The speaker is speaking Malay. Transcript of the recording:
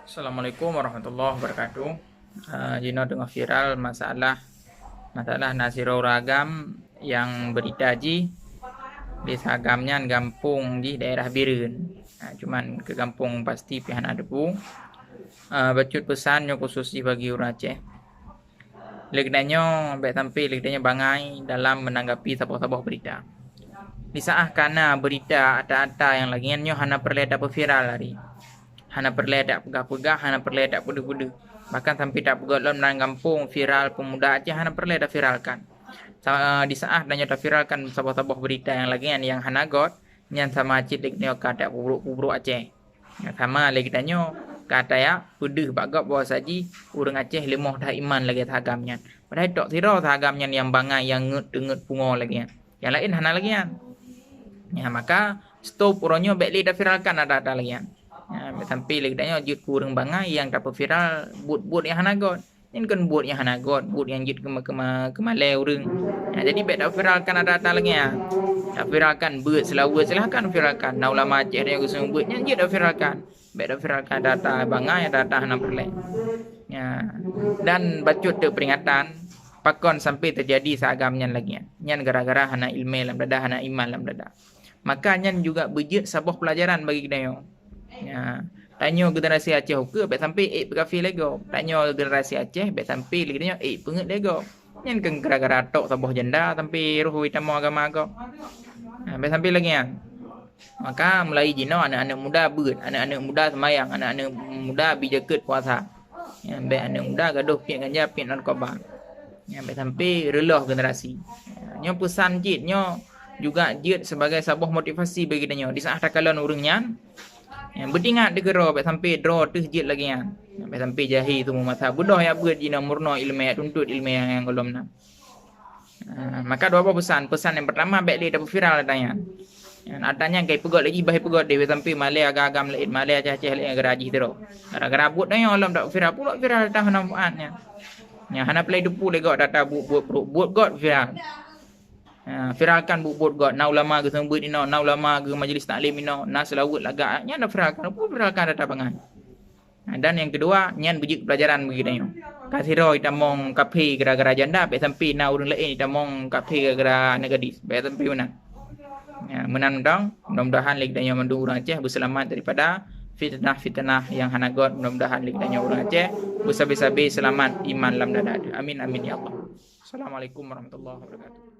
Assalamualaikum warahmatullahi wabarakatuh. Jino tengah viral masalah Nasirul Ragam yang berita di sagamnya gampung di daerah Birun. Cuman ke kampung pasti pihak debu. Bacut pesannya khusus bagi orang Aceh. Legdanyo baik tampil legdanyo bangai dalam menanggapi sabah-sabah berita. Di saat karena berita ada yang lagiannya hana perledak viral hari. Hana perledak pegah-pegah, hana perledak pude-pude. Bahkan sampai tak pegah dalam kampung viral pemuda Aceh hana perledak viralkan. Di saat dan nyata viralkan sabah-sabah berita yang lagian yang hana got yang sama Aceh leknyo kata pubruk Aceh. Sama lagi tanyo kata ya pude bagap bawa saji urang Aceh lemoh dah iman lagi tagamnya. Padahal tok sira tagamnya yang bangai yang ngut pungo lagi. Yang lain hana lagi. Ya maka stop uronyo baik dah viralkan ada lagi. Sampai legdanya jut kurang bangai yang tak viral but yang hanagot. Ini kan but yang hanagot, but yang jut kemalai urang. Jadi baik tak viralkan ada lagi. Tak viralkan but silahkan viralkan. Nah ulama Aceh yang kusung but yang jut tak viralkan. Baik tak viralkan data bangai data hana perlek. Dan bacut tu peringatan pakon sampai terjadi seagamnya lagi. Nyan gara-gara hana ilmu lam dada hana iman lam dada. Maka nyan juga bejut sabah pelajaran bagi kita. Tanya generasi Aceh ke baik sampai berkafir lego. Tanya generasi Aceh baik sampai liganya penget lego. Yang kan gara-gara tok sabah janda sampai ruh utama agama kau. Baik sampai lagi maka mulai jino anak-anak muda anak-anak muda semayang, anak-anak muda bijaket puasa. Baik anak muda gaduh pian ganja pian narkoba. Baik sampai relah generasi. Nyo pesan jit nyo juga jit sebagai sebuah motivasi bagi kita. Di saat takalan urangnya berdingat degero baik sampai draw terjit lagi baik sampai jahi tu mata budah ya buat jina murno ilmu tuntut ilmu yang belum nak. Maka dua pesan yang pertama baik dia dapat viral tanya. Adanya kai pegot lagi baik pegot dia sampai malai agam lain malai Aceh lain geraji tu. Gara-gara buat tanya alam tak viral pula viral dah nampaknya. Hana play depu lego data buat god viral. Viralkan buat god na ulama ke sembut ino na ulama ke majlis taklim ino na selawut lagak nya na viralkan data bangan. Dan yang kedua nyan bejik pelajaran bagi dia. Kasiro itamong kafe gara-gara janda baik sampai na urang lain itamong kafe gara-gara negadis baik sampai mana. Menandang mudah-mudahan lagi dia mandu urang Aceh berselamat daripada fitnah yang hanagot. Mudah-mudahan lagi dia urang Aceh bersabi-sabi selamat iman lam dada. Amin amin ya Allah. Assalamualaikum warahmatullahi wabarakatuh.